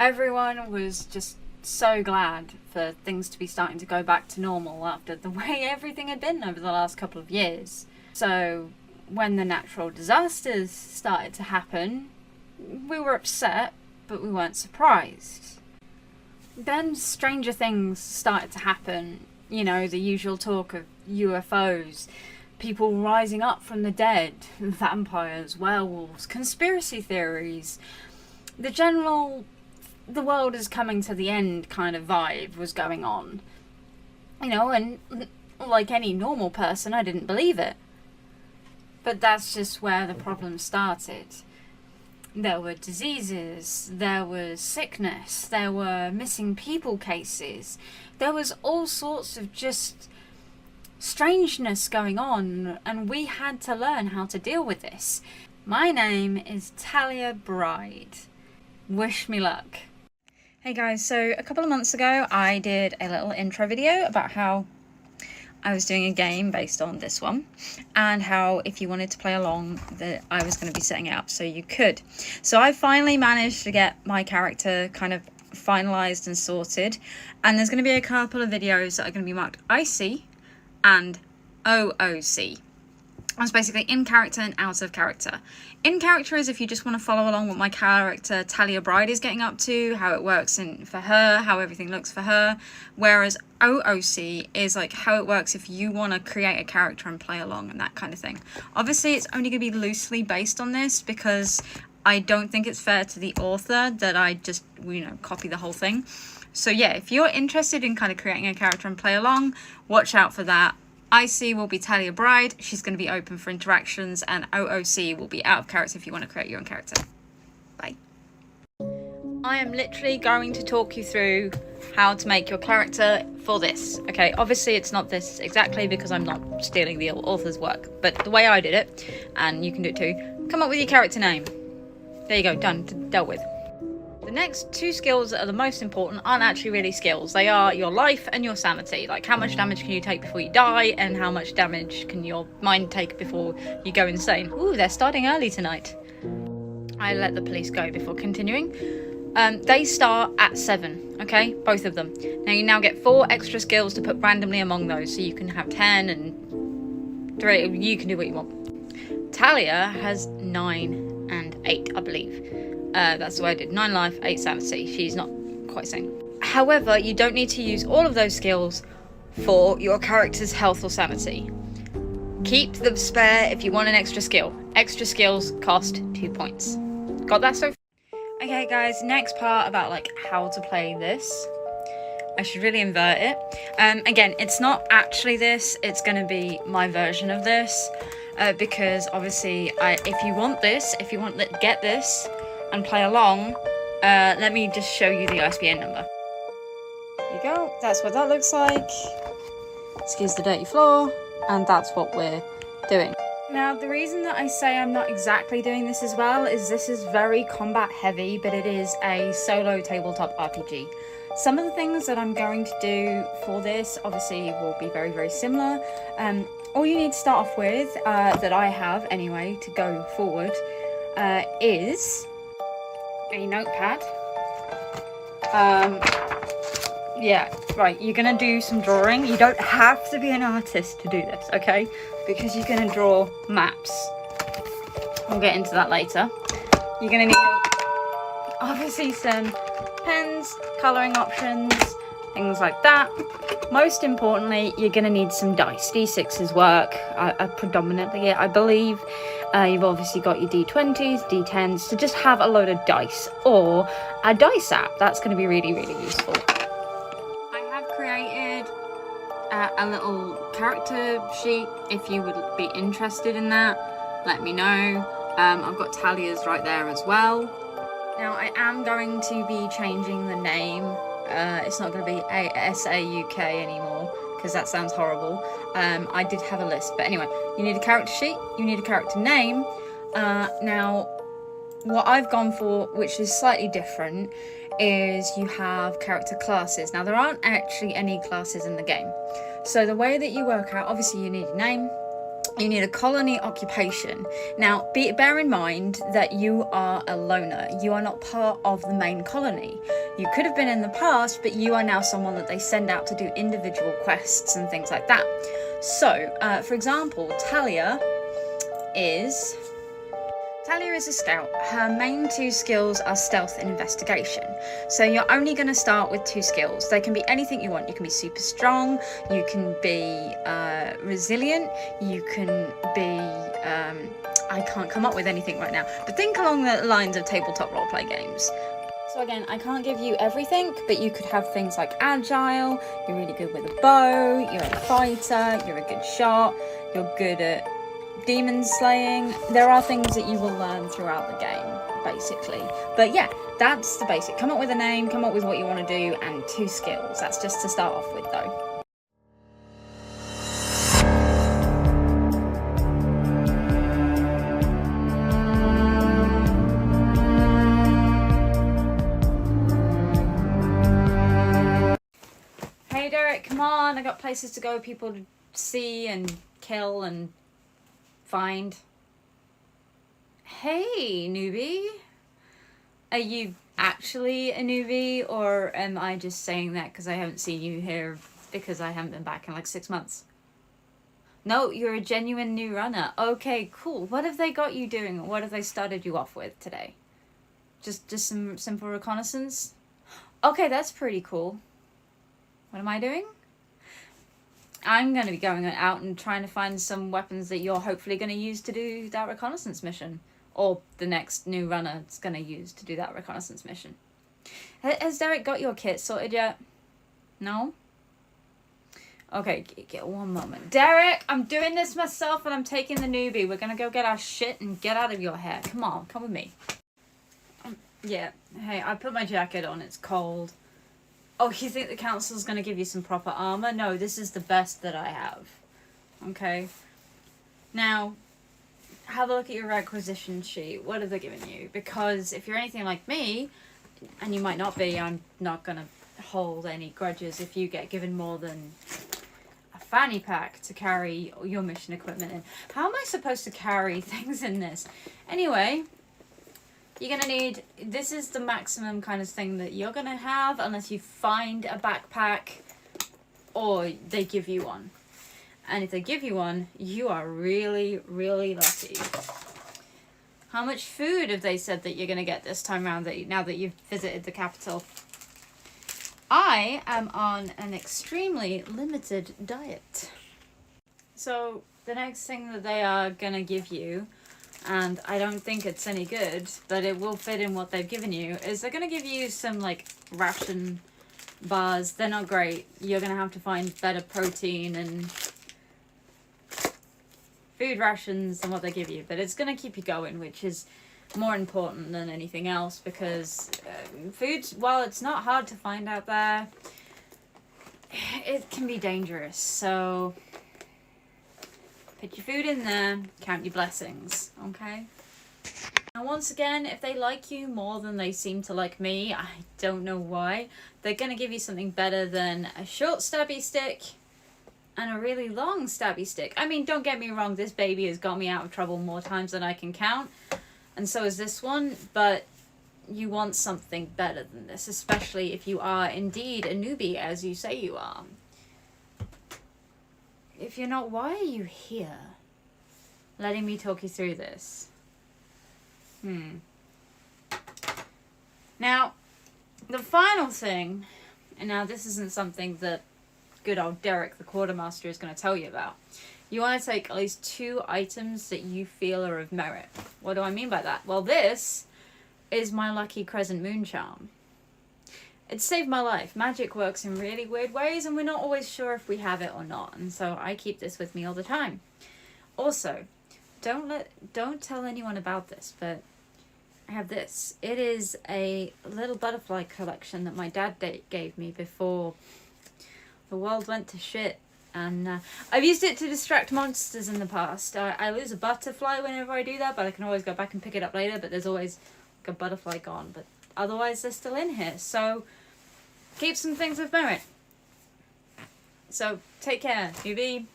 Everyone was just so glad for things to be starting to go back to normal after the way everything had been over the last couple of years. So when the natural disasters started to happen, we were upset, but we weren't surprised. Then stranger things started to happen. You know, the usual talk of UFOs, people rising up from the dead, vampires, werewolves, conspiracy theories. The general the world is coming to the end kind of vibe was going on. You know, and like any normal person, I didn't believe it. But that's just where the problem started. There were diseases, there was sickness, there were missing people cases, there was all sorts of just strangeness going on, and we had to learn how to deal with this. My name is Talia Bride. Wish me luck. Hey guys, so a couple of months ago I did a little intro video about how I was doing a game based on this one, and how if you wanted to play along that I was going to be setting it up so you could. So I finally managed to get my character kind of finalized and sorted, and there's going to be a couple of videos that are going to be marked IC and OOC. That's basically in character and out of character. In character is if you just want to follow along what my character Talia Bride is getting up to, how it works for her, how everything looks for her. Whereas OOC is like how it works if you want to create a character and play along and that kind of thing. Obviously, it's only going to be loosely based on this because I don't think it's fair to the author that I just, copy the whole thing. So yeah, if you're interested in kind of creating a character and play along, watch out for that. IC will be Talia Bride, she's going to be open for interactions, and OOC will be out of character if you want to create your own character. Bye. I am literally going to talk you through how to make your character for this. Okay, obviously it's not this exactly because I'm not stealing the author's work, but the way I did it, and you can do it too, come up with your character name. There you go, done, dealt with. The next two skills that are the most important aren't actually really skills. They are your life and your sanity. Like how much damage can you take before you die, and how much damage can your mind take before you go insane. Ooh, they're starting early tonight. I let the police go before continuing. They start at 7, okay? Both of them. Now you now get 4 extra skills to put randomly among those, so you can have 10 and 3. You can do what you want. Talia has 9 and 8, I believe. That's the way I did. 9 life, 8 sanity. She's not quite sane. However, you don't need to use all of those skills for your character's health or sanity. Keep them spare if you want an extra skill. Extra skills cost 2 points. Got that so far? Okay guys, next part about like how to play this. I should really invert it. Again, it's not actually this. It's going to be my version of this. Because obviously, if you want to get this and play along, let me just show you the ISBN number. There you go, that's what that looks like. Excuse the dirty floor, and that's what we're doing. Now, the reason that I say I'm not exactly doing this as well is this is very combat heavy, but it is a solo tabletop RPG. Some of the things that I'm going to do for this obviously will be very, very similar. All you need to start off with, that I have anyway, to go forward, is a notepad. Yeah, right, you're gonna do some drawing. You don't have to be an artist to do this, okay? Because you're gonna draw maps. We'll get into that later. You're gonna need obviously some pens, colouring options, things like that. Most importantly, you're gonna need some dice. D6s work predominantly, I believe. You've obviously got your D20s, D10s, so just have a load of dice or a dice app. That's going to be really, really useful. I have created a little character sheet. If you would be interested in that, let me know. I've got Talia's right there as well. Now I am going to be changing the name. It's not going to be ASAUK anymore, because that sounds horrible. I did have a list, but anyway, you need a character sheet, you need a character name. Now, what I've gone for, which is slightly different, is you have character classes. Now, there aren't actually any classes in the game. So the way that you work out, obviously you need a name, You need a colony occupation. Now, bear in mind that you are a loner. You are not part of the main colony. You could have been in the past, but you are now someone that they send out to do individual quests and things like that. So, for example, Talia is a scout. Her main 2 skills are stealth and investigation. So you're only going to start with 2 skills. They can be anything you want. You can be super strong, you can be resilient, you can be... I can't come up with anything right now, but think along the lines of tabletop roleplay games. So again, I can't give you everything, but you could have things like agile, you're really good with a bow, you're a fighter, you're a good shot, you're good at demon slaying. There are things that you will learn throughout the game, basically. But yeah, that's the basic. Come up with a name, come up with what you want to do, and 2 skills. That's just to start off with, though. Hey Derek, come on, I got places to go, people to see and kill and find. Hey, newbie. Are you actually a newbie, or am I just saying that because I haven't seen you here because I haven't been back in like 6 months? No, you're a genuine new runner. Okay, cool. What have they got you doing? What have they started you off with today? Just some simple reconnaissance? Okay, that's pretty cool. What am I doing? I'm going to be going out and trying to find some weapons that you're hopefully going to use to do that reconnaissance mission. Or the next new runner is going to use to do that reconnaissance mission. Has Derek got your kit sorted yet? No? Okay, get one moment. Derek, I'm doing this myself and I'm taking the newbie. We're going to go get our shit and get out of your hair. Come on, come with me. Yeah, hey, I put my jacket on. It's cold. Oh, you think the council's going to give you some proper armor? No, this is the best that I have. Okay. Now, have a look at your requisition sheet. What have they given you? Because if you're anything like me, and you might not be, I'm not going to hold any grudges if you get given more than a fanny pack to carry your mission equipment in. How am I supposed to carry things in this? Anyway... You're going to need, this is the maximum kind of thing that you're going to have unless you find a backpack or they give you one. And if they give you one, you are really, really lucky. How much food have they said that you're going to get this time around now that you've visited the capital? I am on an extremely limited diet. So the next thing that they are going to give you, and I don't think it's any good, but it will fit in what they've given you, is they're going to give you some, like, ration bars. They're not great. You're going to have to find better protein and food rations than what they give you. But it's going to keep you going, which is more important than anything else, because food, while it's not hard to find out there, it can be dangerous. So... put your food in there, count your blessings, okay? Now once again, if they like you more than they seem to like me, I don't know why, they're going to give you something better than a short stabby stick and a really long stabby stick. I mean, don't get me wrong, this baby has got me out of trouble more times than I can count, and so is this one, but you want something better than this, especially if you are indeed a newbie, as you say you are. If you're not, why are you here? Letting me talk you through this. Now, the final thing, and now this isn't something that good old Derek, the quartermaster, is going to tell you about. You want to take at least 2 items that you feel are of merit. What do I mean by that? Well, this is my lucky crescent moon charm. It saved my life. Magic works in really weird ways, and we're not always sure if we have it or not, and so I keep this with me all the time. Also, don't tell anyone about this, but I have this. It is a little butterfly collection that my dad gave me before the world went to shit, and I've used it to distract monsters in the past. I lose a butterfly whenever I do that, but I can always go back and pick it up later, but there's always like a butterfly gone, but otherwise they're still in here, so keep some things of merit. So take care, newbie.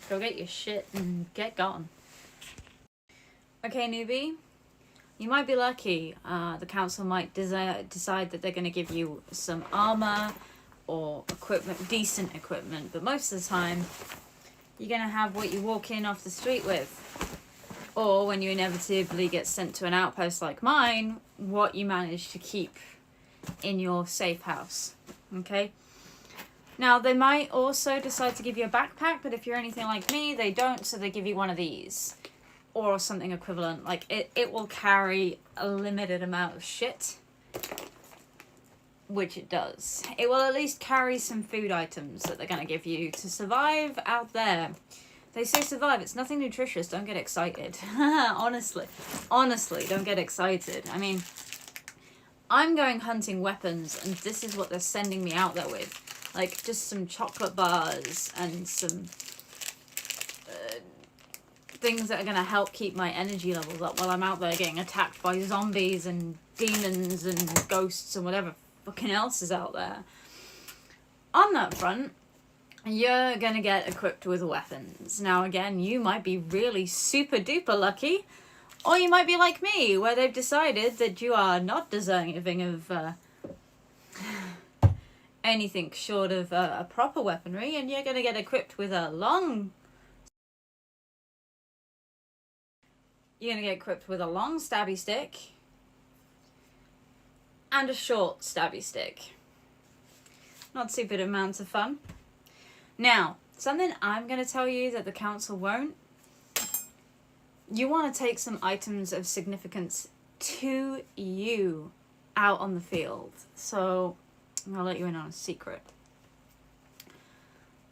Go get your shit and get gone. Okay, newbie. You might be lucky. The council might decide that they're going to give you some armor or equipment, decent equipment, but most of the time you're going to have what you walk in off the street with. Or when you inevitably get sent to an outpost like mine, what you manage to keep in your safe house. Okay? Now, they might also decide to give you a backpack, but if you're anything like me, they don't, so they give you one of these. Or something equivalent. Like, it will carry a limited amount of shit. Which it does. It will at least carry some food items that they're going to give you to survive out there. They say survive, it's nothing nutritious, don't get excited. Honestly, don't get excited. I mean, I'm going hunting weapons, and this is what they're sending me out there with. Like, just some chocolate bars and some things that are going to help keep my energy levels up while I'm out there getting attacked by zombies and demons and ghosts and whatever fucking else is out there. On that front, you're going to get equipped with weapons. Now, again, you might be really super duper lucky, or you might be like me, where they've decided that you are not deserving of anything short of a proper weaponry, and you're going to get equipped with a long... You're going to get equipped with a long stabby stick and a short stabby stick. Not super amounts of fun. Now, something I'm going to tell you that the council won't. You want to take some items of significance to you out on the field. So, I'm going to let you in on a secret.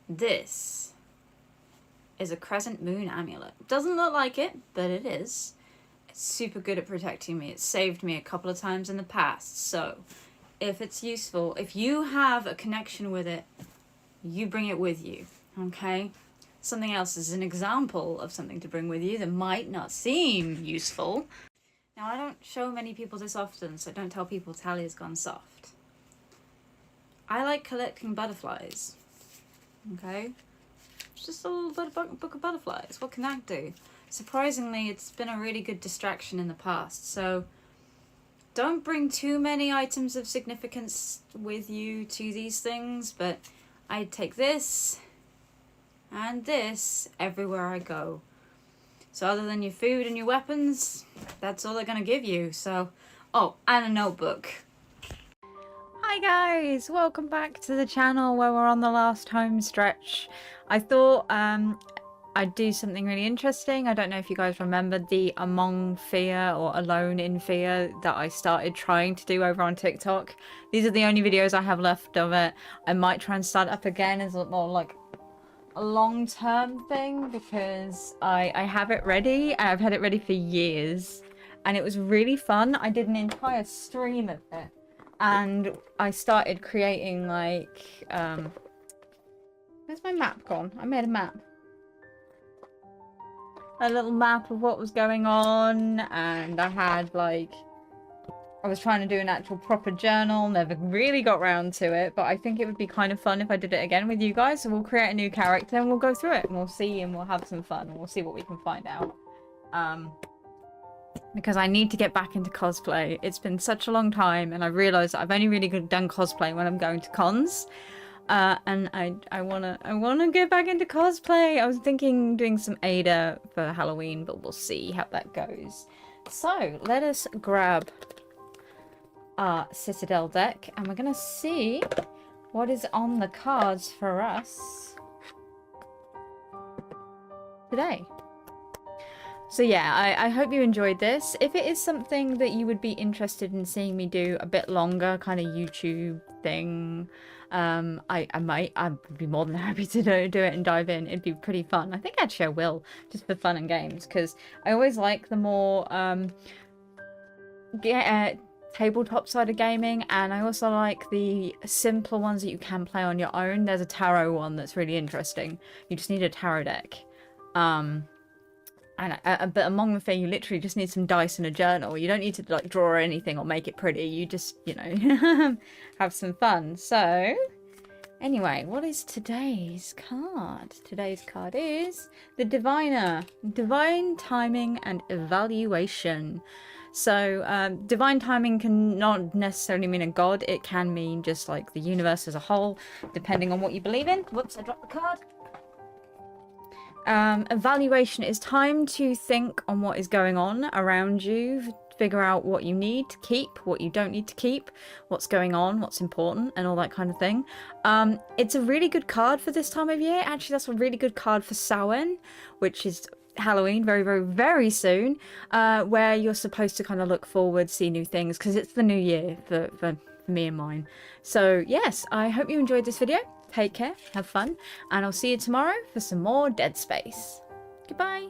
This is a crescent moon amulet. Doesn't look like it, but it is. It's super good at protecting me. It's saved me a couple of times in the past. So, if it's useful, if you have a connection with it, you bring it with you, okay? Something else is an example of something to bring with you that might not seem useful. Now, I don't show many people this often, so don't tell people Talia's gone soft. I like collecting butterflies, okay? It's just a little book of butterflies. What can that do? Surprisingly, it's been a really good distraction in the past, so don't bring too many items of significance with you to these things, but I'd take this and this everywhere I go. So other than your food and your weapons, that's all they're going to give you. So, oh, and a notebook. Hi guys, welcome back to the channel where we're on the last home stretch. I thought I'd do something really interesting. I don't know if you guys remember the Among Fear or Alone in Fear that I started trying to do over on TikTok. These are the only videos I have left of it. I might try and start up again as a more like a long-term thing because I have it ready. I've had it ready for years and it was really fun. I did an entire stream of it and I started creating like where's my map gone? I made a map. A little map of what was going on, and I had like I was trying to do an actual proper journal, never really got round to it, but I think it would be kind of fun if I did it again with you guys. So we'll create a new character and we'll go through it and we'll see and we'll have some fun and we'll see what we can find out. Because I need to get back into cosplay. It's been such a long time and I realised that I've only really done cosplay when I'm going to cons. And I wanna get back into cosplay. I was thinking doing some Ada for Halloween, but we'll see how that goes. So let us grab our Citadel deck and we're gonna see what is on the cards for us today. So yeah, I hope you enjoyed this. If it is something that you would be interested in seeing me do a bit longer, kind of YouTube thing, I'd be more than happy to do it and dive in. It'd be pretty fun. I think actually I will, just for fun and games, because I always like the more tabletop side of gaming, and I also like the simpler ones that you can play on your own. There's a tarot one that's really interesting. You just need a tarot deck. But Among the Thing, you literally just need some dice and a journal. You don't need to like draw anything or make it pretty. You just, you know, have some fun. So, Anyway, what is today's card? Today's card is the Diviner. Divine Timing and Evaluation. So, divine timing can not necessarily mean a god. It can mean just like the universe as a whole, depending on what you believe in. Whoops, I dropped the card. Evaluation is time to think on what is going on around you, figure out what you need to keep, what you don't need to keep, what's going on, what's important, and all that kind of thing. It's a really good card for this time of year. Actually, that's a really good card for Samhain, which is Halloween very, very, very soon, where you're supposed to kind of look forward, see new things, because it's the new year for me and mine. So yes, I hope you enjoyed this video. Take care, have fun, and I'll see you tomorrow for some more Dead Space. Goodbye.